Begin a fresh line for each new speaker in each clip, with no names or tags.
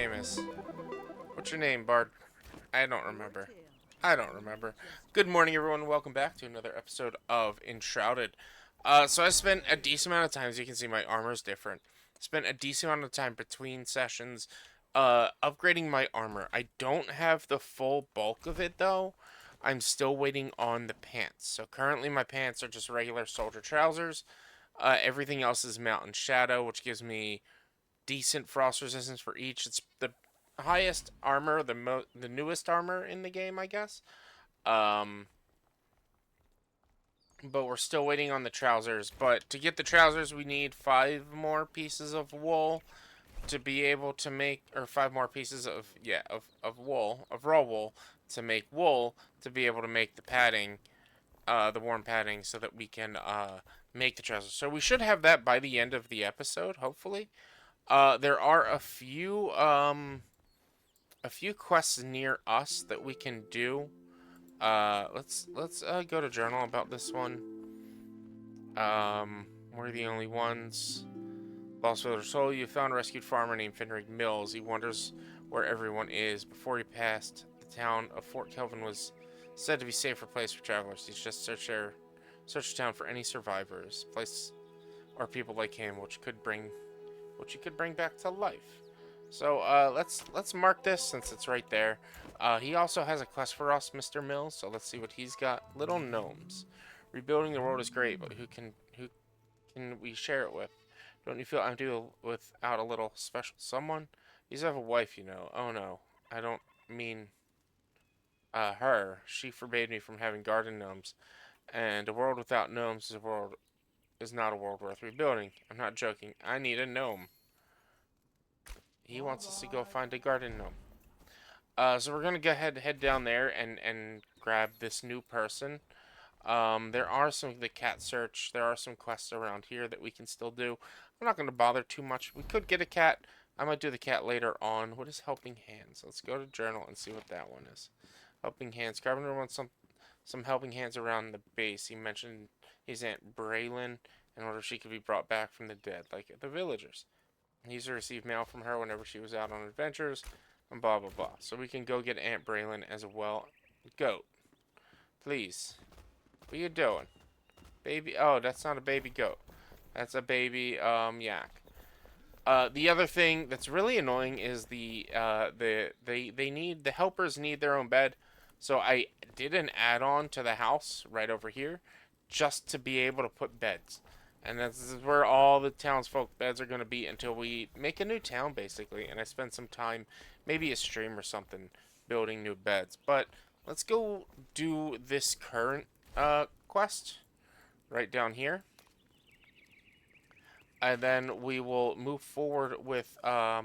name is. What's your name, Bard? I don't remember. I don't remember. Good morning, everyone. Welcome back to another episode of Enshrouded. So I spent a decent amount of time, as you can see, my armor is different. Spent a decent amount of time between sessions, upgrading my armor. I don't have the full bulk of it, though. I'm still waiting on the pants. So currently my pants are just regular soldier trousers. Everything else is Mountain Shadow, which gives me decent frost resistance for each. It's the highest armor, the newest armor in the game, I guess. Um, but we're still waiting on the trousers. But to get the trousers, we need 5 more pieces of wool to be able to make, or 5 more pieces of wool, of raw wool to make wool to be able to make the padding, the warm padding, so that we can make the trousers. So we should have that by the end of the episode, hopefully. There are a few quests near us that we can do. Let's go to journal about this one. We're the only ones. Lost with her soul, you found a rescued farmer named Fenrig Mills. He wonders where everyone is. Before he passed, the town of Fort Kelvin was said to be a safer place for travelers. He's just search the town for any survivors, place or people like him, which you could bring back to life. So let's mark this since it's right there. He also has a quest for us, Mr. Mills. So let's see what he's got. Little gnomes. Rebuilding the world is great, but who can we share it with? Don't you feel empty without a little special someone? You have a wife, you know. Oh no, I don't mean her. She forbade me from having garden gnomes, and a world without gnomes is not a world worth rebuilding. I'm not joking. I need a gnome. He wants us to go find a garden gnome. So we're gonna go ahead head down there and grab this new person. There are the cat search. There are some quests around here that we can still do. I'm not gonna bother too much. We could get a cat. I might do the cat later on. What is helping hands? Let's go to journal and see what that one is. Helping hands. Carpenter wants some helping hands around the base. He mentioned his Aunt Braylon in order she could be brought back from the dead, like the villagers. He used to receive mail from her whenever she was out on adventures, and blah blah blah. So we can go get Aunt Braylon as well. Goat, please. What are you doing? Baby, oh, that's not a baby goat. That's a baby, yak. The other thing that's really annoying is the helpers need their own bed. So I did an add-on to the house right over here just to be able to put beds. And this is where all the townsfolk beds are going to be until we make a new town, basically. And I spend some time, maybe a stream or something, building new beds. But let's go do this current quest right down here, and then we will move forward with what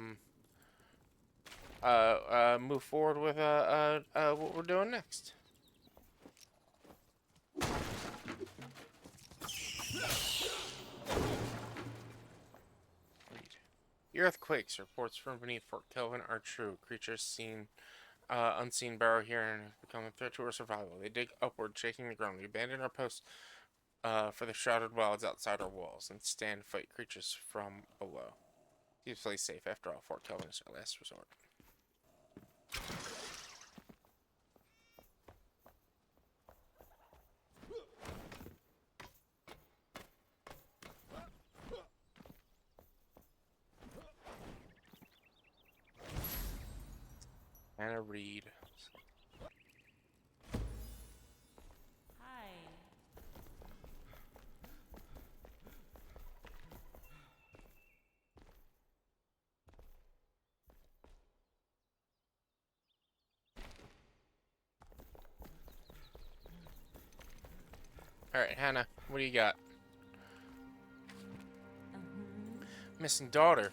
we're doing next. The earthquakes reports from beneath Fort Kelvin are true. Creatures seen unseen burrow here and have become a threat to our survival. They dig upward, shaking the ground. We abandon our post for the shrouded wilds outside our walls and stand fight creatures from below. Keep the place safe. After all, Fort Kelvin is our last resort. Anna Reed. Alright, Hannah, what do you got? Missing daughter.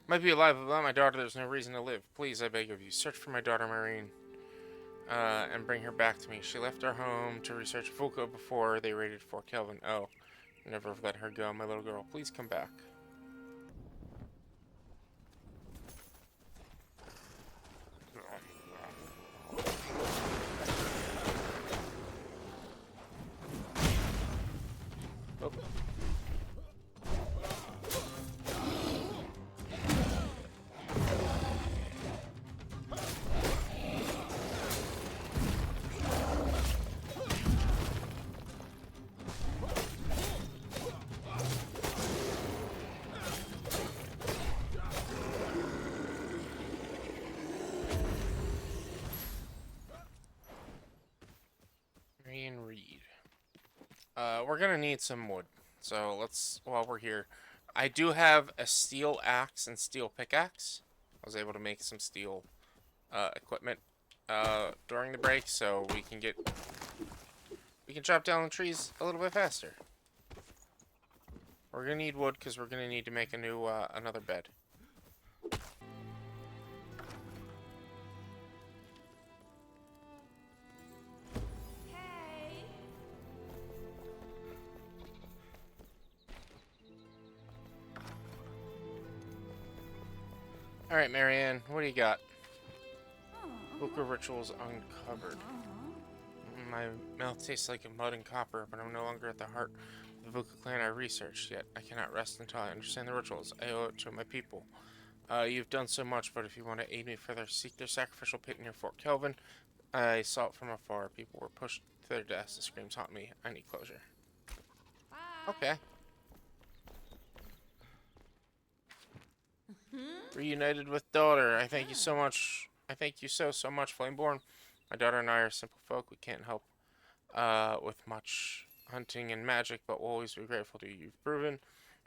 Might be alive, but without my daughter, there's no reason to live. Please, I beg of you, search for my daughter, Marine, and bring her back to me. She left our home to research Vulko before they raided Fort Kelvin. Oh, never let her go, my little girl. Please come back. We're gonna need some wood. So let's, while we're here, I do have a steel axe and steel pickaxe. I was able to make some steel equipment during the break, so we can chop down the trees a little bit faster. We're gonna need wood because we're gonna need to make a new another bed.
Hey.
All right, Marianne, what do you got? Book of Rituals uncovered. My mouth tastes like mud and copper, but I'm no longer at the heart of the Vuka clan I researched, yet I cannot rest until I understand the rituals. I owe it to my people. You've done so much, but if you want to aid me further, seek their sacrificial pit near Fort Kelvin. I saw it from afar. People were pushed to their deaths. The screams haunt me. I need closure.
Bye.
Okay. Reunited with daughter. I thank you so much. I thank you so much, Flameborn. My daughter and I are simple folk. We can't help with much hunting and magic, but we'll always be grateful to you. You've proven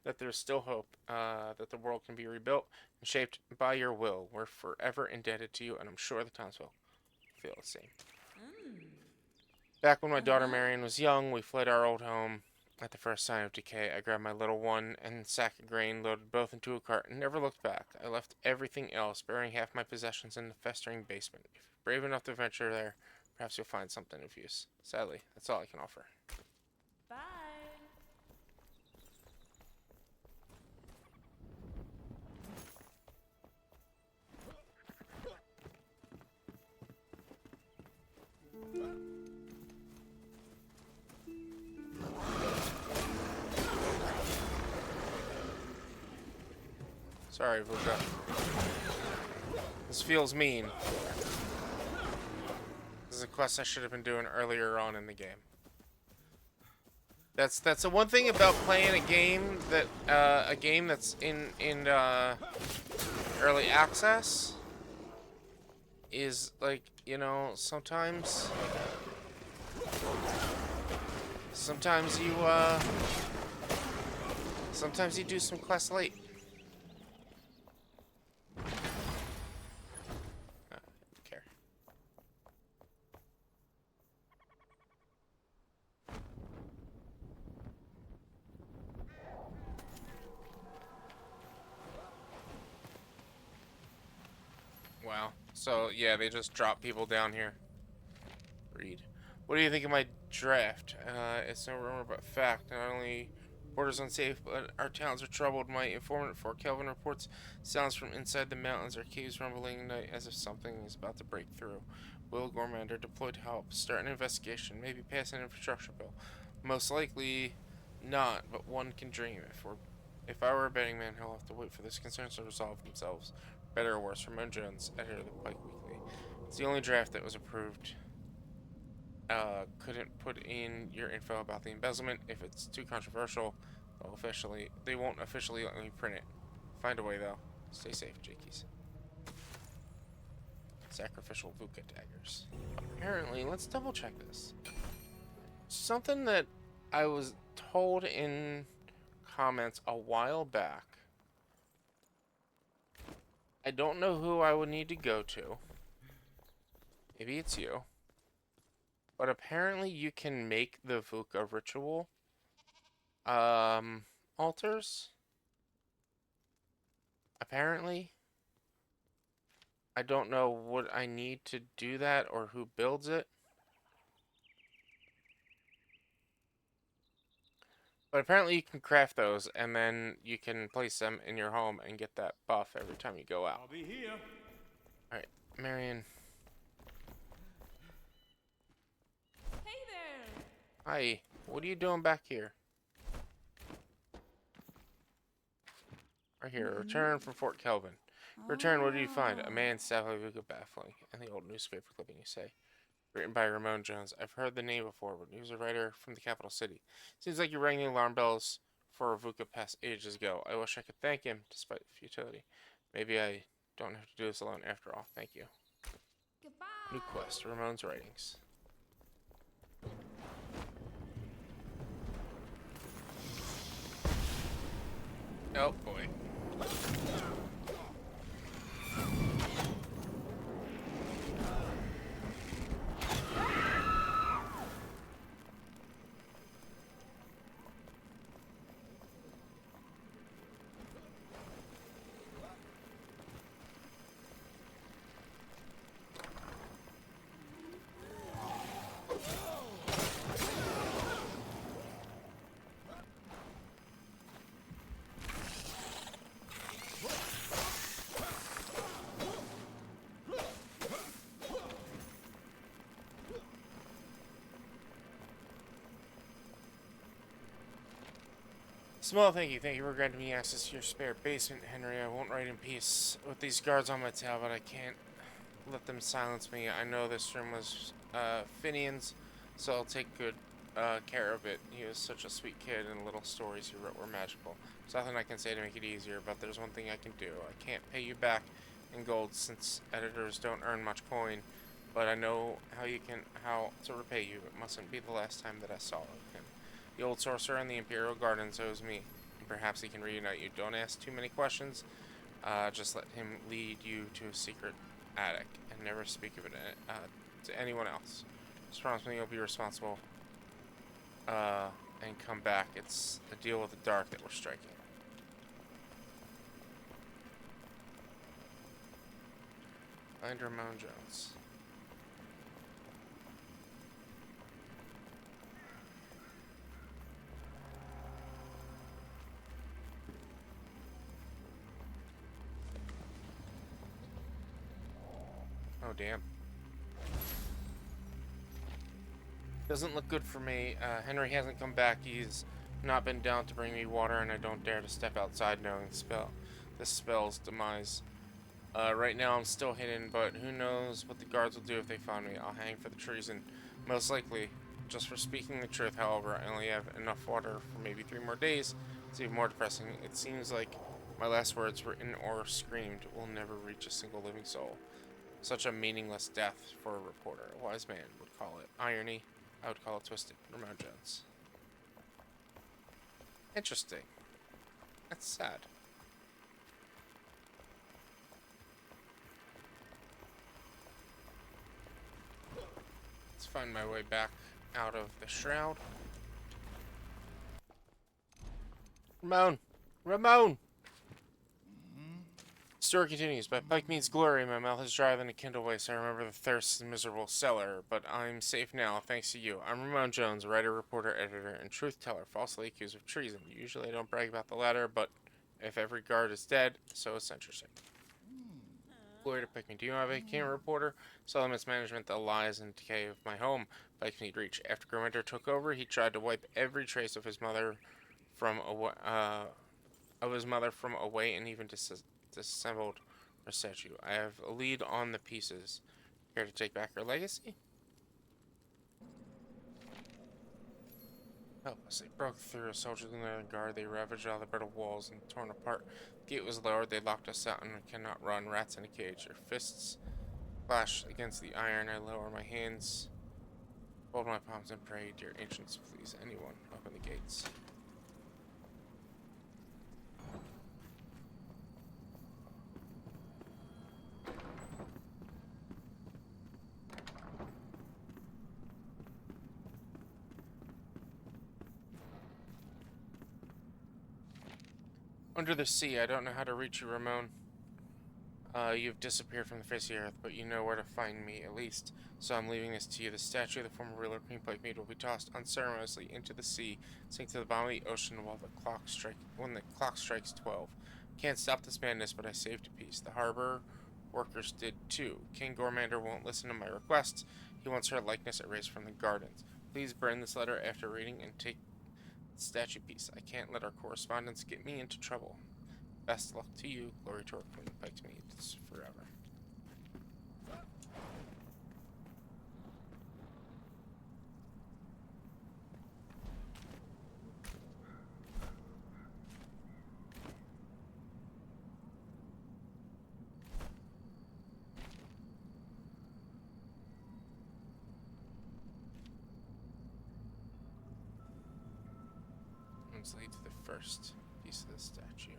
that there's still hope, that the world can be rebuilt and shaped by your will. We're forever indebted to you, and I'm sure the townsfolk feel the same. Back when my daughter Marion was young, we fled our old home. At the first sign of decay, I grabbed my little one and a sack of grain, loaded both into a cart, and never looked back. I left everything else, burying half my possessions in the festering basement. If you're brave enough to venture there, perhaps you'll find something of use. Sadly, that's all I can offer.
Bye.
Sorry, Vuka. This feels mean. This is a quest I should have been doing earlier on in the game. That's the one thing about playing a game that's in early access is, like, you know, sometimes you do some quests late. Care. Wow. So, yeah, they just drop people down here. Read. What do you think of my draft? It's no rumor but fact. Not only borders unsafe, but our towns are troubled. My informant Fort Kelvin reports sounds from inside the mountains. Our caves rumbling at night as if something is about to break through. Will Gormander deployed to help. Start an investigation. Maybe pass an infrastructure bill. Most likely not, but one can dream. If I were a betting man, he'll have to wait for this concerns to resolve themselves. Better or worse, Ramon Jones, editor of the Pike Weekly. It's the only draft that was approved. Couldn't put in your info about the embezzlement. If it's too controversial, they won't officially let me print it. Find a way though. Stay safe, Jakeys. Sacrificial Vuka daggers. Apparently, let's double check this. Something that I was told in comments a while back. I don't know who I would need to go to. Maybe it's you. But apparently you can make the Vuka ritual altars. Apparently. I don't know what I need to do that or who builds it. But apparently you can craft those and then you can place them in your home and get that buff every time you go out.
I'll be here.
Alright, Marion.
Hey there.
Hi, what are you doing back here? Right here, return from Fort Kelvin. Return, what did you find? A man stabbed by Vuka baffling. And the old newspaper clipping you say. Written by Ramon Jones. I've heard the name before, but he was a writer from the capital city. Seems like you rang the alarm bells for a Vuka past ages ago. I wish I could thank him, despite the futility. Maybe I don't have to do this alone after all. Thank you.
Goodbye.
New quest, Ramon's writings. Oh boy. Small thank you. Thank you for granting me access to your spare basement, Henry. I won't ride in peace with these guards on my tail, but I can't let them silence me. I know this room was Finian's, so I'll take good care of it. He was such a sweet kid, and the little stories he wrote were magical. There's nothing I can say to make it easier, but there's one thing I can do. I can't pay you back in gold since editors don't earn much coin, but I know how to repay you. It mustn't be the last time that I saw him. The old sorcerer in the Imperial Gardens owes me, and perhaps he can reunite you. Don't ask too many questions. Just let him lead you to a secret attic, and never speak of it to anyone else. Just promise me you'll be responsible, and come back. It's a deal with the dark that we're striking. Find Ramon Jones. Oh, damn. Doesn't look good for me. Henry hasn't come back. He's not been down to bring me water, and I don't dare to step outside knowing the spell's demise. Right now I'm still hidden, but who knows what the guards will do if they find me. I'll hang for the treason. Most likely, just for speaking the truth. However, I only have enough water for maybe 3 more days. It's even more depressing. It seems like my last words, written or screamed, will never reach a single living soul. Such a meaningless death for a reporter. A wise man would call it irony. I would call it twisted. Ramon Jones. Interesting. That's sad. Let's find my way back out of the shroud. Ramon! Ramon! Story continues. By pike means glory. My mouth is drier than a kindle waste. I remember the thirst and miserable cellar, but I'm safe now, thanks to you. I'm Ramon Jones, writer, reporter, editor, and truth teller, falsely accused of treason. Usually I don't brag about the latter, but if every guard is dead, so is censorship. Glory to Pike Me. Do you have a camera reporter? Saw the mismanagement, the lies, and decay of my home. Pike Me reach. After Grimwinter took over, he tried to wipe every trace of his mother from away, and even disassembled her statue. I have a lead on the pieces. Care to take back her legacy? Help us. They broke through a soldier's guard. They ravaged all the brittle walls and torn apart. The gate was lowered. They locked us out and we cannot run. Rats in a cage. Their fists flash against the iron. I lower my hands, fold my palms, and pray, dear ancients, please, anyone, open the gates. Under the sea, I don't know how to reach you, Ramon. You've disappeared from the face of the earth, but you know where to find me, at least. So I'm leaving this to you. The statue of the former ruler, Queen Pike Mead, will be tossed unceremoniously into the sea, sink to the bottom of the ocean when the clock strikes 12. Can't stop this madness, but I saved a piece. The harbor workers did too. King Gormander won't listen to my requests. He wants her likeness erased from the gardens. Please burn this letter after reading and take the statue piece. I can't let our correspondence get me into trouble. Best luck to you. Glory to our Queen Pike Mead. It's forever. Let's lead to the first piece of this statue.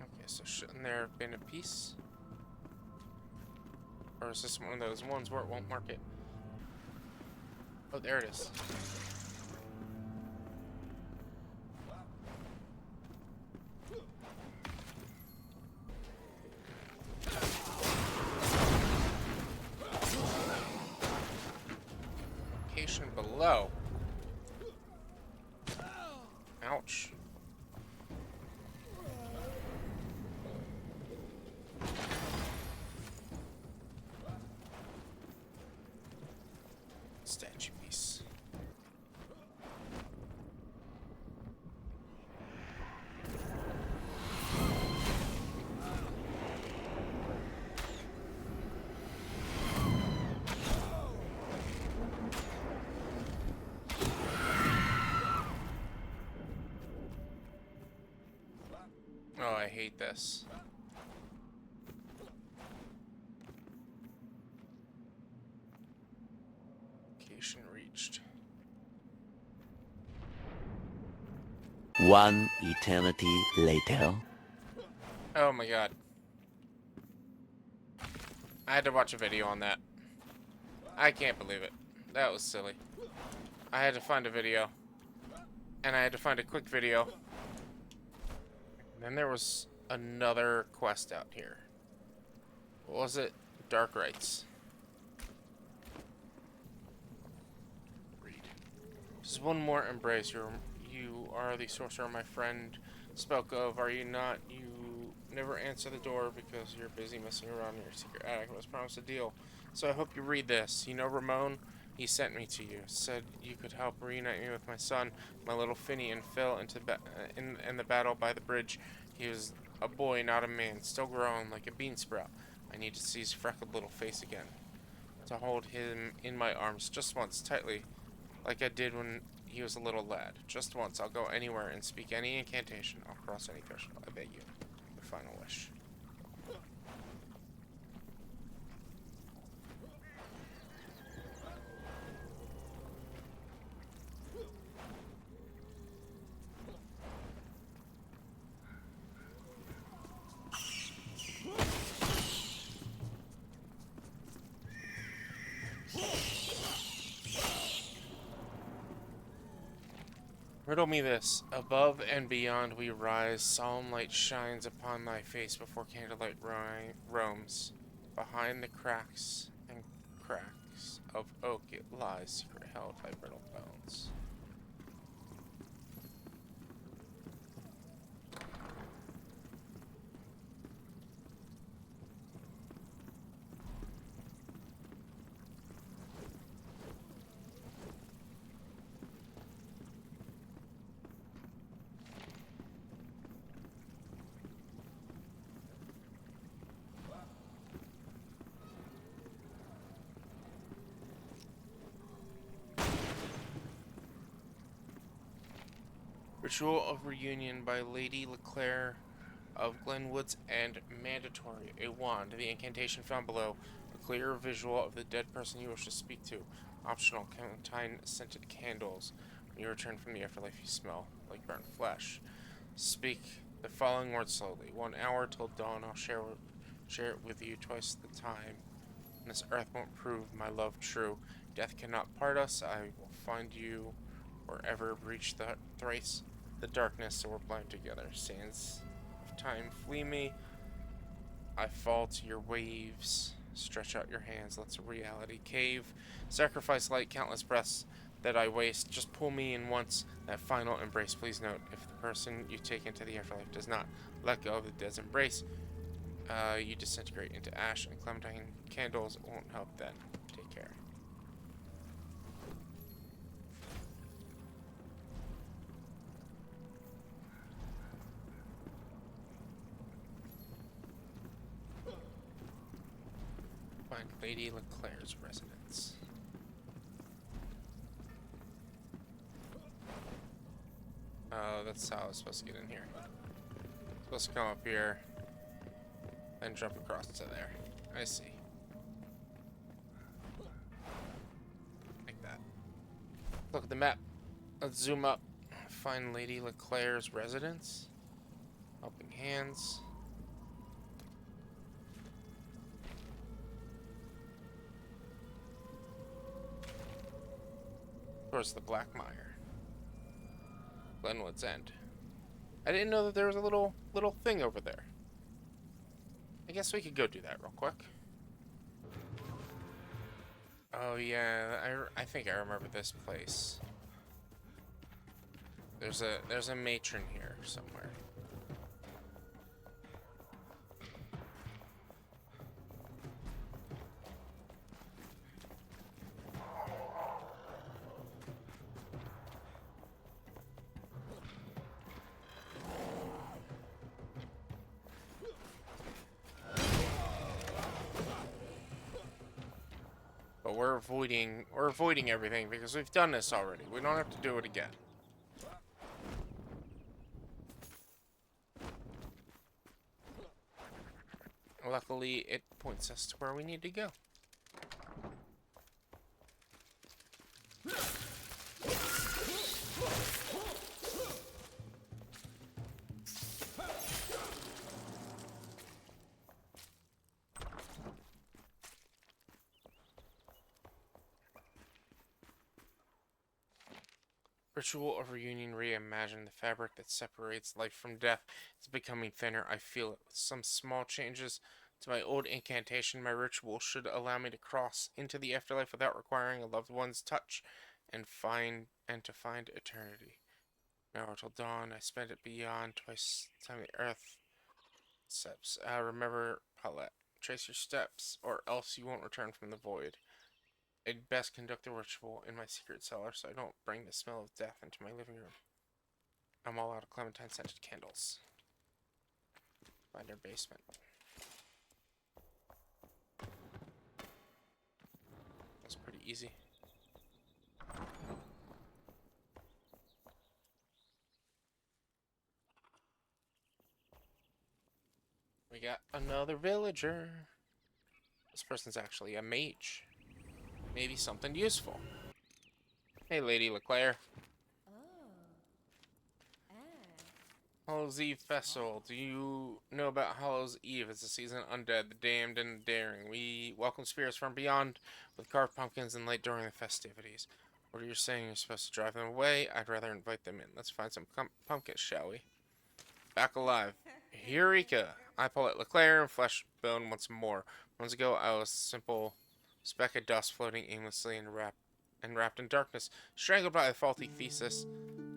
Okay, so shouldn't there have been a piece? Or is this one of those ones where it won't mark it? Oh, there it is. Location below. Ouch. Statue piece. Oh, I hate this. Location reached.
One eternity later.
Oh my god. I had to watch a video on that. I can't believe it. That was silly. I had to find a video. And I had to find a quick video. Then there was another quest out here. What was it? Dark Rites. Read. Just one more embrace. You are the sorcerer my friend spoke of, are you not? You never answer the door because you're busy messing around in your secret attic. I was promised a deal. So I hope you read this. You know Ramon? He sent me to you. Said you could help reunite me with my son, my little Finian fell into in the battle by the bridge. He was a boy, not a man, still growing like a bean sprout. I need to see his freckled little face again. To hold him in my arms just once, tightly, like I did when he was a little lad. Just once, I'll go anywhere and speak any incantation. I'll cross any threshold. I beg you. Your final wish. Riddle me this. Above and beyond we rise, solemn light shines upon thy face before candlelight roams. Behind the cracks and cracks of oak it lies, secret held by brittle bones. Ritual of Reunion by Lady Leclaire of Glenwoods and mandatory. A wand. The incantation found below. A clear visual of the dead person you wish to speak to. Optional. Contain scented candles. When you return from the afterlife you smell like burnt flesh. Speak the following words slowly. 1 hour till dawn I'll share it with you twice the time. And this earth won't prove my love true. Death cannot part us. I will find you wherever breach the thrice the darkness, so we're blind together. Sands of time flee me. I fall to your waves. Stretch out your hands. Let's reality cave. Sacrifice light, countless breaths that I waste. Just pull me in once. That final embrace. Please note, if the person you take into the afterlife does not let go of the dead's embrace, you disintegrate into ash, and clementine candles won't help then. Take care. Find Lady Leclaire's residence. Oh, that's how I was supposed to get in here. Supposed to come up here and jump across to there. I see. Look at the map. Let's zoom up. Find Lady Leclerc's residence. Helping hands. Towards the Black Mire. Glenwood's End. I didn't know that there was a little thing over there. I guess we could go do that real quick. Oh yeah, I think I remember this place. There's a matron here somewhere. But we're avoiding everything because we've done this already. We don't have to do it again. Luckily, it points us to where we need to go. Ritual of reunion reimagine the fabric that separates life from death. It's becoming thinner. I feel it. With some small changes to my old incantation, my ritual should allow me to cross into the afterlife without requiring a loved one's touch and to find eternity. Now till dawn, I spend it beyond twice the time the earth steps. Remember, Paulette, trace your steps, or else you won't return from the void. I'd best conduct the ritual in my secret cellar so I don't bring the smell of death into my living room. I'm all out of clementine-scented candles. Find our basement. That's pretty easy. We got another villager. This person's actually a mage. Maybe something useful. Hey, Lady Leclerc. Hallows Eve Festival. Do you know about Hallows Eve? It's a season of undead, the damned, and the daring. We welcome spirits from beyond with carved pumpkins and light during the festivities. What are you saying? You're supposed to drive them away? I'd rather invite them in. Let's find some pumpkins, shall we? Back alive. Eureka! I Paulette Leclerc and flesh bone once more. Months ago, I was a simple speck of dust floating aimlessly and wrapped in darkness, strangled by a faulty thesis,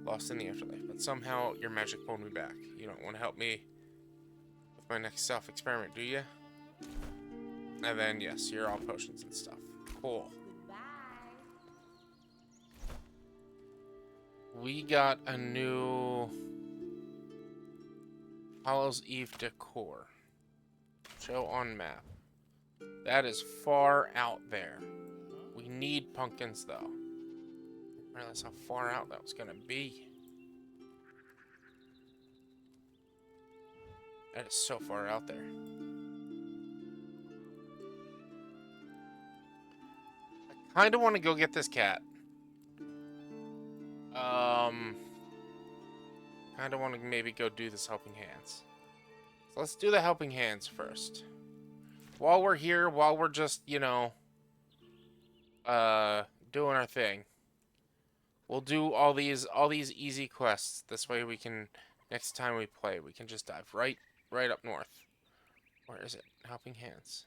lost in the afterlife. But somehow your magic pulled me back. You don't want to help me with my next self-experiment, do you? And then, yes, you're all potions and stuff. Cool. We got a new Hallows Eve decor. Show on map. That is far out there. We need pumpkins, though. I didn't realize how far out that was gonna be. That is so far out there. I kinda wanna go get this cat. Kinda wanna maybe go do this helping hands. So let's do the helping hands first. While we're here, while we're just, you know, doing our thing, we'll do all these easy quests. This way we can, next time we play, we can just dive right up north. Where is it? Helping hands.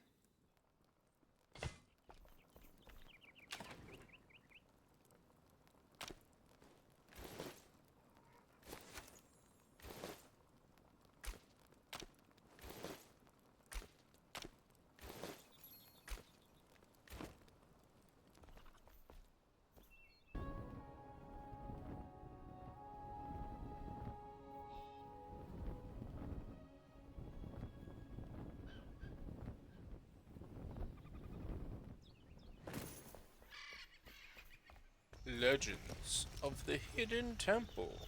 Legends of the Hidden Temple.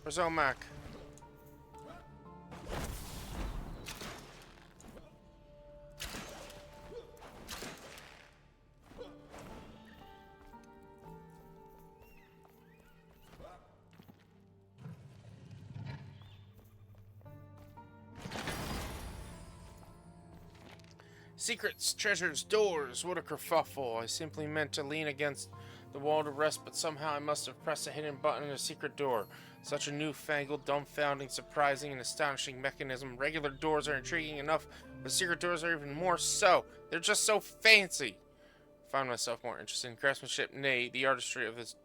Where's Omak? Secrets, treasures, doors. What a kerfuffle. I simply meant to lean against the wall to rest, but somehow I must have pressed a hidden button in a secret door. Such a newfangled, dumbfounding, surprising, and astonishing mechanism. Regular doors are intriguing enough, but secret doors are even more so. They're just so fancy. I found myself more interested in craftsmanship, nay, the artistry of this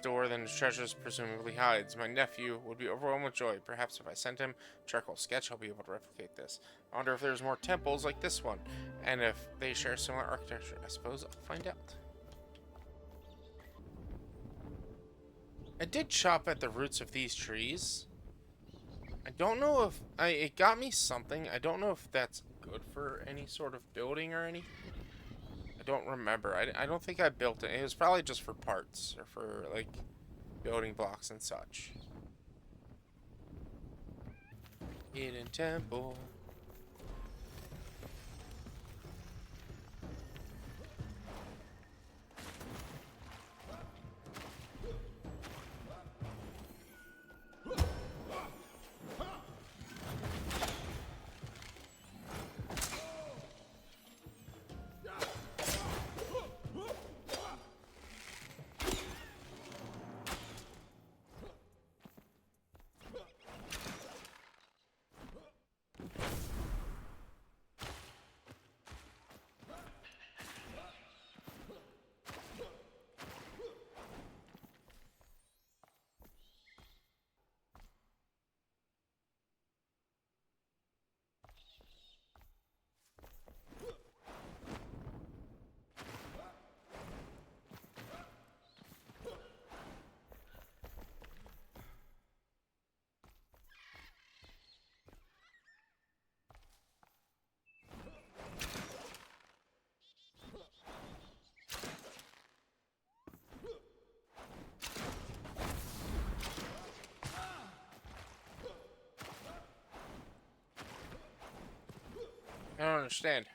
door than its treasures presumably hides. My nephew would be overwhelmed with joy. Perhaps if I sent him a charcoal sketch, he'll be able to replicate this. I wonder if there's more temples like this one, and if they share similar architecture. I suppose I'll find out. I did chop at the roots of these trees. I don't know if it got me something. I don't know if that's good for any sort of building or anything. I don't remember. I don't think I built it. It was probably just for parts or for like building blocks and such. Hidden temple. I don't understand.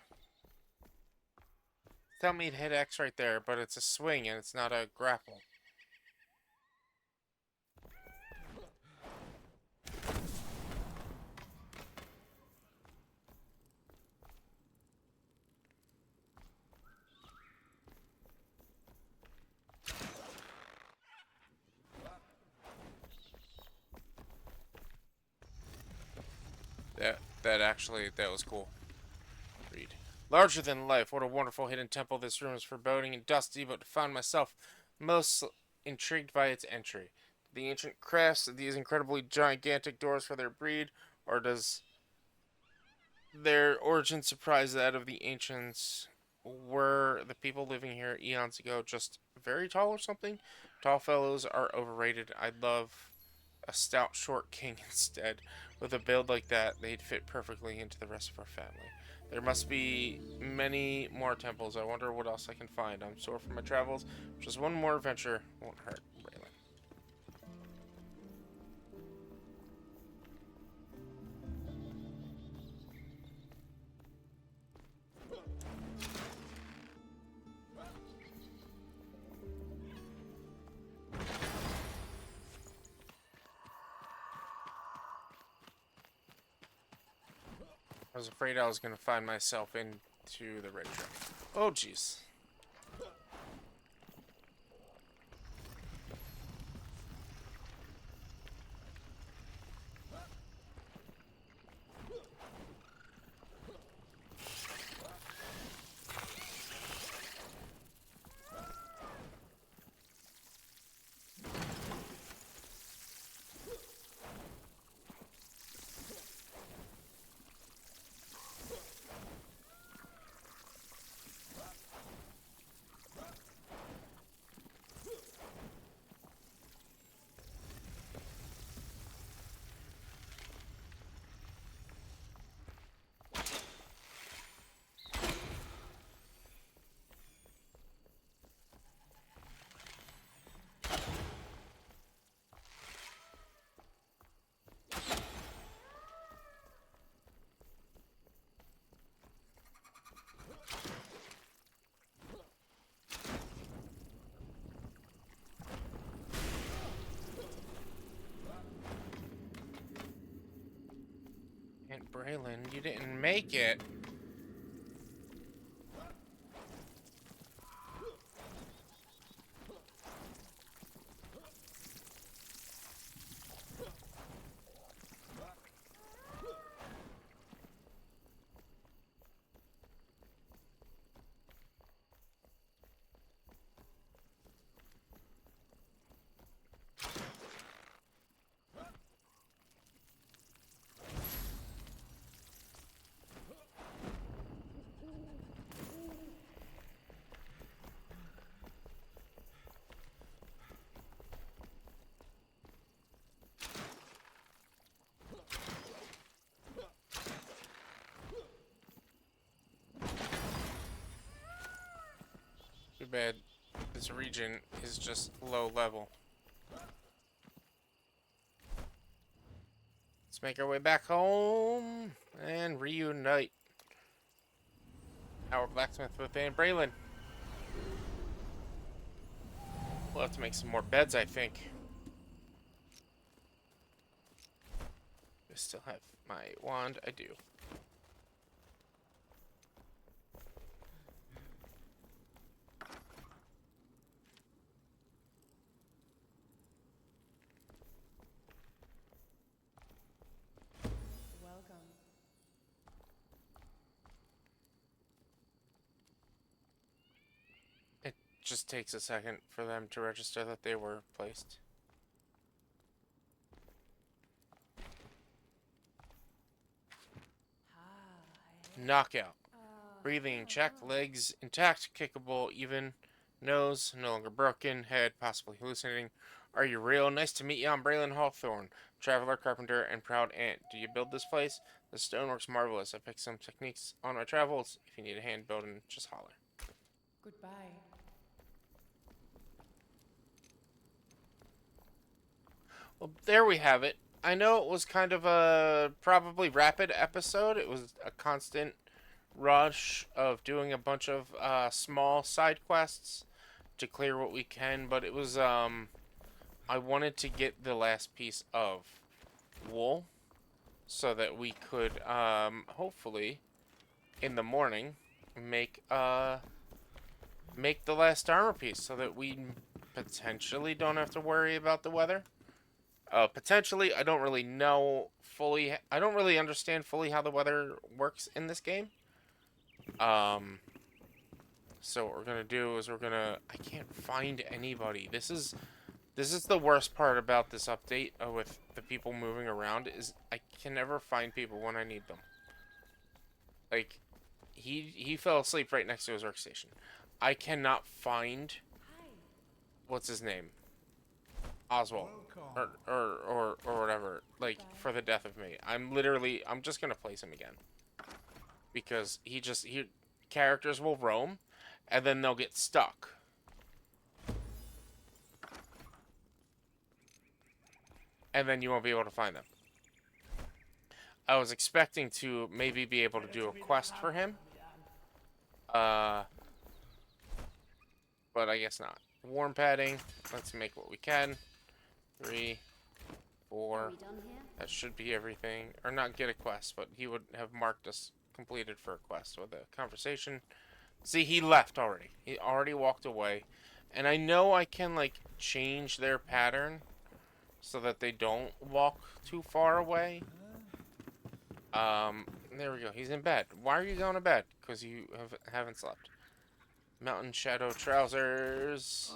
Tell me to hit X right there, but it's a swing and it's not a grapple. That was cool. Read. Larger than life. What a wonderful hidden temple. This room is foreboding and dusty, but I found myself most intrigued by its entry. The ancient crafts of these incredibly gigantic doors for their breed, or does their origin surprise that of the ancients? Were the people living here eons ago just very tall or something? Tall fellows are overrated. I'd love a stout, short king instead. With a build like that, they'd fit perfectly into the rest of our family. There must be many more temples. I wonder what else I can find. I'm sore from my travels. Just one more adventure won't hurt, Braylon. I was afraid I was going to find myself into the red trap. Oh, jeez. And Braylon, you didn't make it. bad this region is just low level. Let's make our way back home and reunite our blacksmith with Aunt Braylon. We'll have to make some more beds, I think. I still have my wand. I do.
Welcome.
It just takes a second for them to register that they were placed. Knockout. Breathing check. Legs intact. Kickable. Even. Nose no longer broken. Head possibly hallucinating. Are you real? Nice to meet you. I'm Braylon Hawthorne, traveler, carpenter, and proud aunt. Do you build this place? The stonework's marvelous. I picked some techniques on my travels. If you need a hand building, just holler.
Goodbye.
Well, there we have it. I know it was kind of a probably rapid episode. It was a constant rush of doing a bunch of small side quests to clear what we can, but it was I wanted to get the last piece of wool so that we could hopefully in the morning make the last armor piece so that we potentially don't have to worry about the weather. Potentially, I don't really know fully. I don't really understand fully how the weather works in this game. So what we're gonna do is I can't find anybody. This is the worst part about this update with the people moving around is I can never find people when I need them. Like, he fell asleep right next to his workstation. I cannot find what's his name, Oswald, or whatever. Like for the death of me, I'm just gonna place him again because characters will roam, and then they'll get stuck. And then you won't be able to find them. I was expecting to maybe be able to do a quest for him. But I guess not. Warm padding. Let's make what we can. 3, 4. That should be everything. Or not get a quest, but he would have marked us completed for a quest with a conversation. See, he left already. He already walked away. And I know I can, like, change their pattern so that they don't walk too far away. There we go. He's in bed. Why are you going to bed? Because you haven't slept. Mountain Shadow trousers.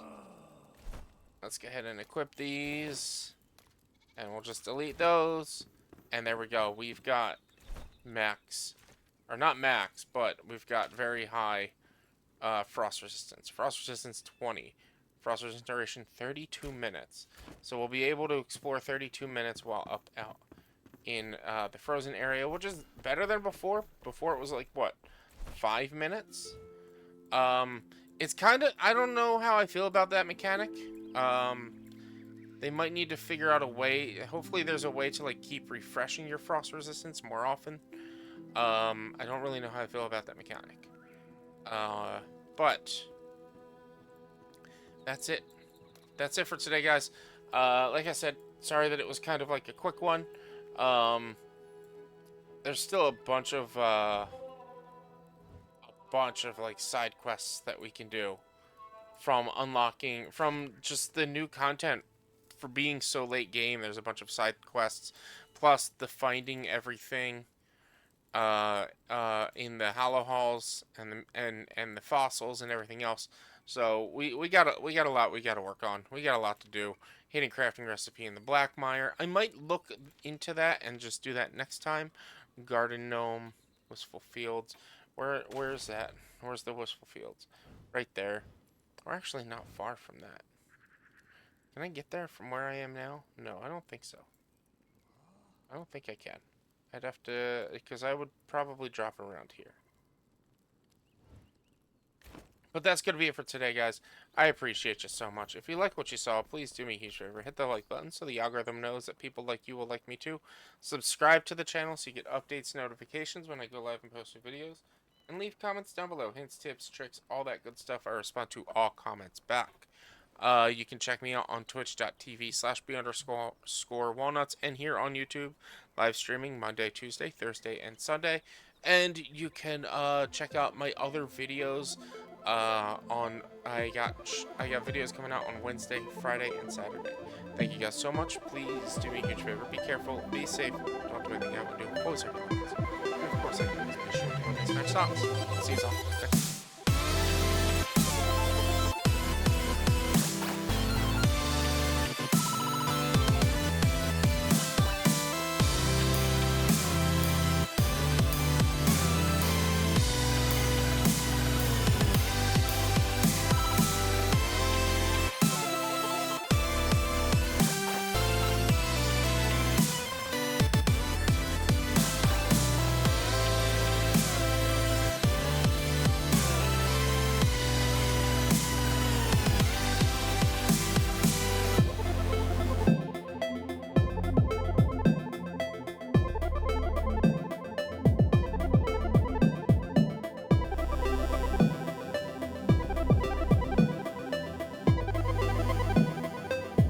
Let's go ahead and equip these. And we'll just delete those. And there we go. We've got max. Or not max, but we've got very high frost resistance. Frost resistance 20. Frost resistance duration 32 minutes. So we'll be able to explore 32 minutes while out in the frozen area, which is better than before. Before it was like, what, 5 minutes? It's kind of, I don't know how I feel about that mechanic. They might need to figure out a way. Hopefully there's a way to like keep refreshing your frost resistance more often. I don't really know how I feel about that mechanic. But that's it. That's it for today, guys. Like I said, sorry that it was kind of like a quick one. There's still a bunch of like side quests that we can do from unlocking, from just the new content for being so late game. There's a bunch of side quests, plus the finding everything in the hollow halls and the fossils and everything else. So we got a lot we got to work on. We got a lot to do. Hidden crafting recipe in the Black Mire. I might look into that and just do that next time. Garden Gnome, Wistful Fields. Where's that? Where's the Wistful Fields? Right there. We're actually not far from that. Can I get there from where I am now? No, I don't think so. I don't think I can. I'd have to, because I would probably drop around here. But that's going to be it for today, guys. I appreciate you so much. If you like what you saw, please do me a huge favor. Hit the like button so the algorithm knows that people like you will like me too. Subscribe to the channel so you get updates, notifications when I go live and post new videos. And leave comments down below. Hints, tips, tricks, all that good stuff. I respond to all comments back. You can check me out on twitch.tv/b_score walnuts and here on YouTube, live streaming Monday, Tuesday, Thursday, and Sunday. And you can check out my other videos on I got videos coming out on Wednesday, Friday, and Saturday. Thank you guys so much. Please do me a huge favor. Be careful. Be safe. Don't do anything I would do. Always hurt your limits. And of course, I can always be sure to smash socks. See you all.